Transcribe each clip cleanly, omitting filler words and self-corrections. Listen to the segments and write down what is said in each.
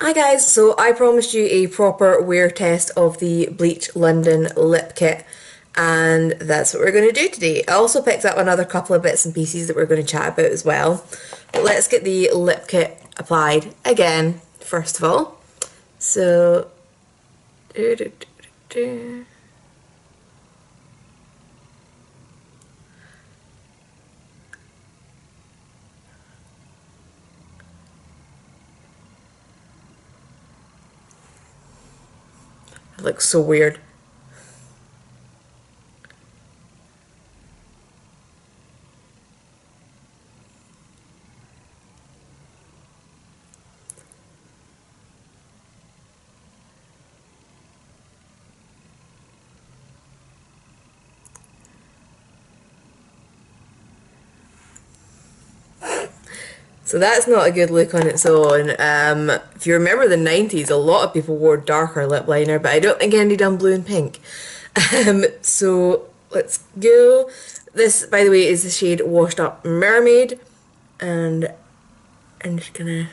Hi guys, so I promised you a proper wear test of the Bleach London lip kit, and that's what we're going to do today. I also picked up another couple of bits and pieces that we're going to chat about as well. But let's get the lip kit applied again, first of all. So, it looks so weird. So that's not a good look on its own. If you remember the 90s, a lot of people wore darker lip liner, but I don't think any done blue and pink. So let's go. This, by the way, is the shade Washed Up Mermaid, and I'm just gonna...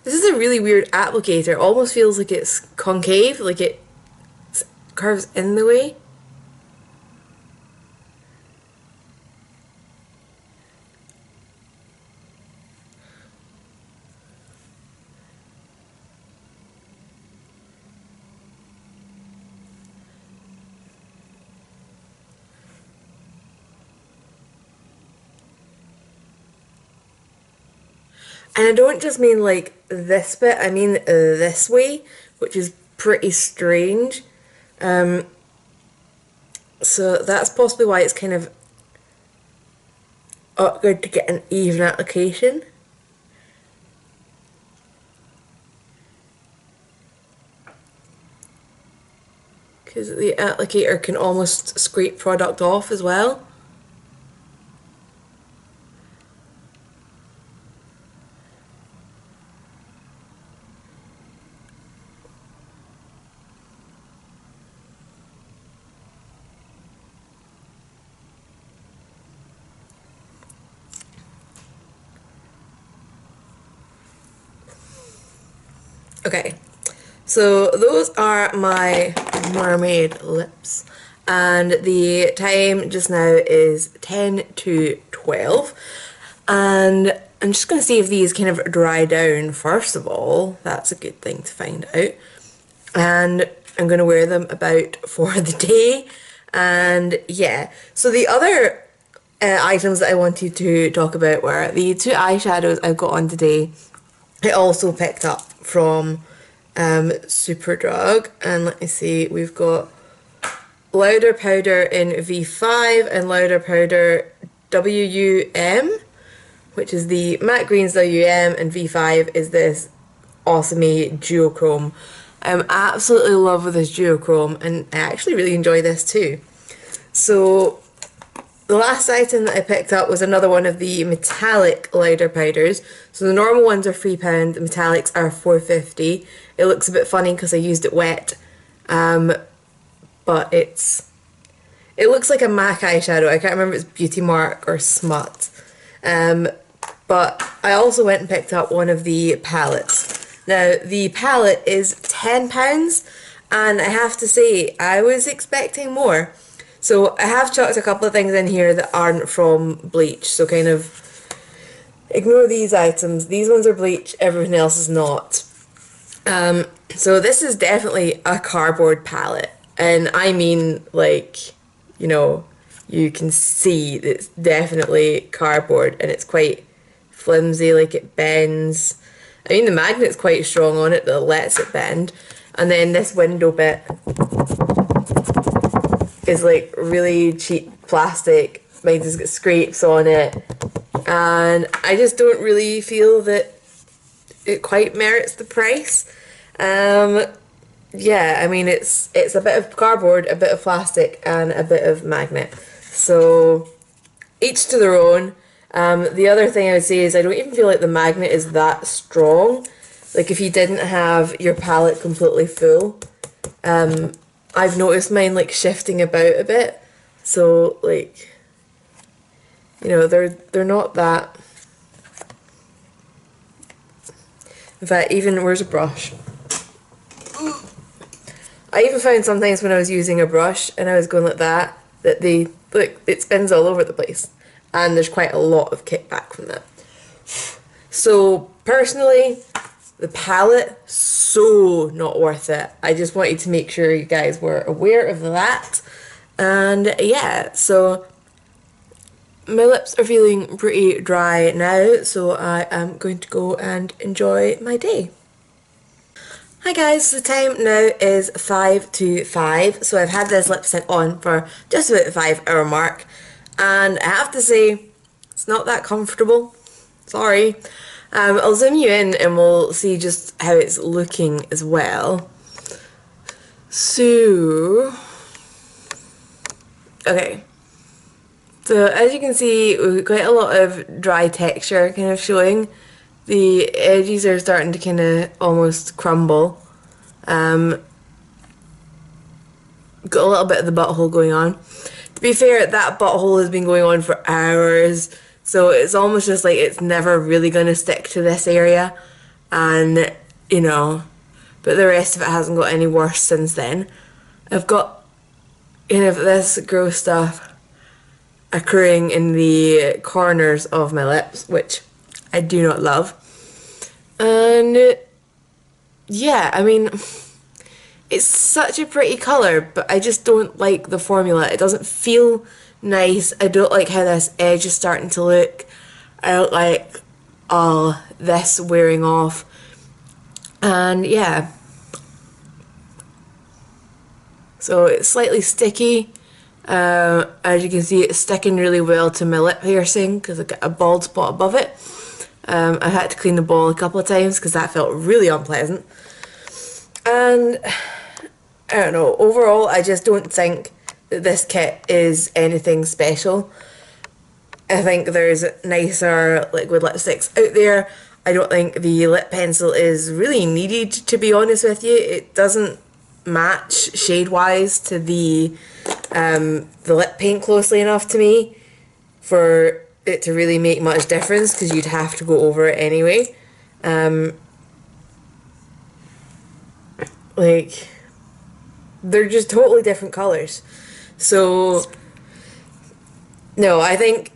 This is a really weird applicator. It almost feels like it's concave, like it curves in the way. And I don't just mean like this bit, I mean this way, which is pretty strange. Um, so that's possibly why it's kind of awkward to get an even application. Because the applicator can almost scrape product off as well. Okay, so those are my mermaid lips, and the time just now is 10 to 12, and I'm just going to see if these kind of dry down first of all. That's a good thing to find out. And I'm going to wear them about for the day, and yeah. So the other items that I wanted to talk about were the two eyeshadows I've got on today. I also picked up from Superdrug, and let me see, we've got Louder Powder in V5 and Louder Powder WUM, which is the matte greens WM, and V5 is this awesome duochrome. I'm absolutely in love with this duochrome, and I actually really enjoy this too. So the last item that I picked up was another one of the metallic louder powders. So the normal ones are £3, the metallics are £4.50. It looks a bit funny because I used it wet, but it looks like a MAC eyeshadow. I can't remember if it's Beauty Mark or Smut. But I also went and picked up one of the palettes. Now the palette is £10, and I have to say I was expecting more. So I have chucked a couple of things in here that aren't from Bleach, so kind of ignore these items. These ones are Bleach, everything else is not. So this is definitely a cardboard palette, and I mean, like, you know, you can see it's definitely cardboard, and it's quite flimsy, like it bends. I mean, the magnet's quite strong on it that lets it bend. And then this window bit is like really cheap plastic. Mine has got scrapes on it, and I just don't really feel that it quite merits the price. Yeah, I mean it's a bit of cardboard, a bit of plastic, and a bit of magnet. So each to their own. The other thing I would say is I don't even feel like the magnet is that strong. Like if you didn't have your palette completely full, I've noticed mine like shifting about a bit. So like, you know, they're not that. In fact, even where's a brush? I even found sometimes when I was using a brush and I was going like that they look, it spins all over the place, and there's quite a lot of kickback from that. So personally, the palette, so not worth it. I just wanted to make sure you guys were aware of that. And yeah, so my lips are feeling pretty dry now, so I am going to go and enjoy my day. Hi guys, the time now is 5 to 5, so I've had this lipstick on for just about the 5 hour mark, and I have to say, it's not that comfortable. Sorry. I'll zoom you in and we'll see just how it's looking as well. So, okay. So as you can see, we've got quite a lot of dry texture kind of showing. The edges are starting to kind of almost crumble. Got a little bit of the butthole going on. To be fair, that butthole has been going on for hours, so it's almost just like it's never really going to stick to this area, and you know, but the rest of it hasn't got any worse since then. I've got kind of this gross stuff occurring in the corners of my lips, which I do not love. And yeah, I mean, it's such a pretty colour, but I just don't like the formula. It doesn't feel nice. I don't like how this edge is starting to look. I don't like this wearing off. And yeah. So it's slightly sticky. As you can see, it's sticking really well to my lip piercing because I got a bald spot above it. I had to clean the ball a couple of times because that felt really unpleasant. And I don't know, overall I just don't think that this kit is anything special. I think there's nicer liquid lipsticks out there. I don't think the lip pencil is really needed, to be honest with you. It doesn't match shade-wise to the lip paint closely enough to me for it to really make much difference, because you'd have to go over it anyway. Like, they're just totally different colours. So, no, I think,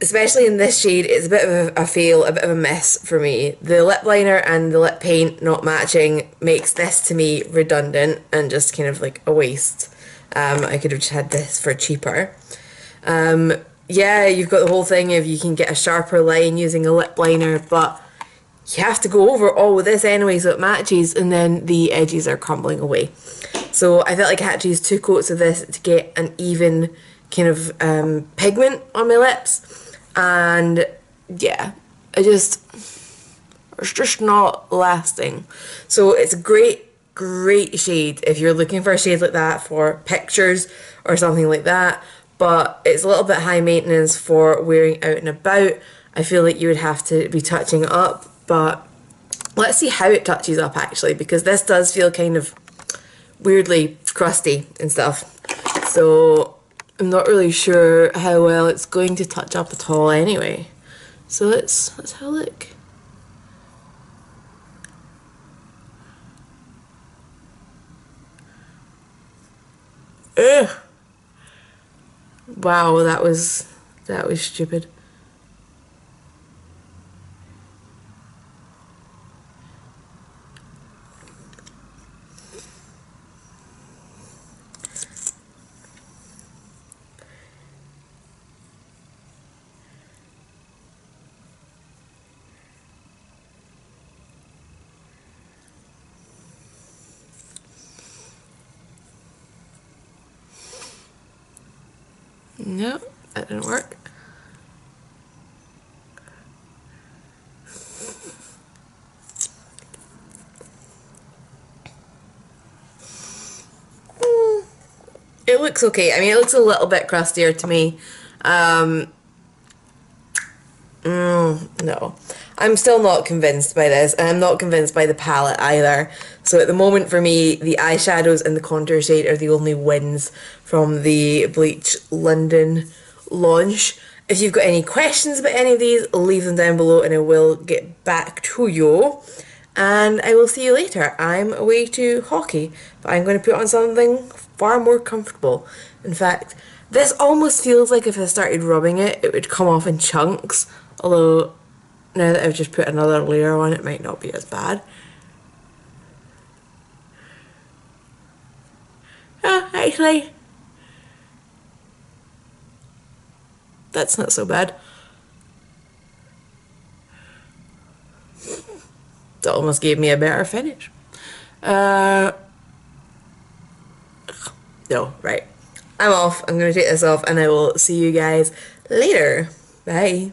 especially in this shade, it's a bit of a fail, a bit of a miss for me. The lip liner and the lip paint not matching makes this, to me, redundant and just kind of like a waste. I could have just had this for cheaper. Yeah, you've got the whole thing of you can get a sharper line using a lip liner, but you have to go over all of this anyway so it matches, and then the edges are crumbling away. So I felt like I had to use 2 coats of this to get an even kind of pigment on my lips, and yeah, it's just not lasting. So it's a great shade if you're looking for a shade like that for pictures or something like that, but it's a little bit high maintenance for wearing out and about. I feel like you would have to be touching it up, but let's see how it touches up actually, because this does feel kind of weirdly crusty and stuff. So I'm not really sure how well it's going to touch up at all anyway. So let's have a look. Ugh. Wow, that was stupid. No, that didn't work. it looks okay. I mean, it looks a little bit crustier to me. No. I'm still not convinced by this, and I'm not convinced by the palette either. So at the moment for me, the eyeshadows and the contour shade are the only wins from the Bleach London launch. If you've got any questions about any of these, leave them down below and I will get back to you. And I will see you later. I'm away to hockey, but I'm going to put on something far more comfortable. In fact, this almost feels like if I started rubbing it, it would come off in chunks. Although, now that I've just put another layer on, it might not be as bad. Oh, actually, that's not so bad. That almost gave me a better finish. No, right. I'm off. I'm going to take this off and I will see you guys later. Bye.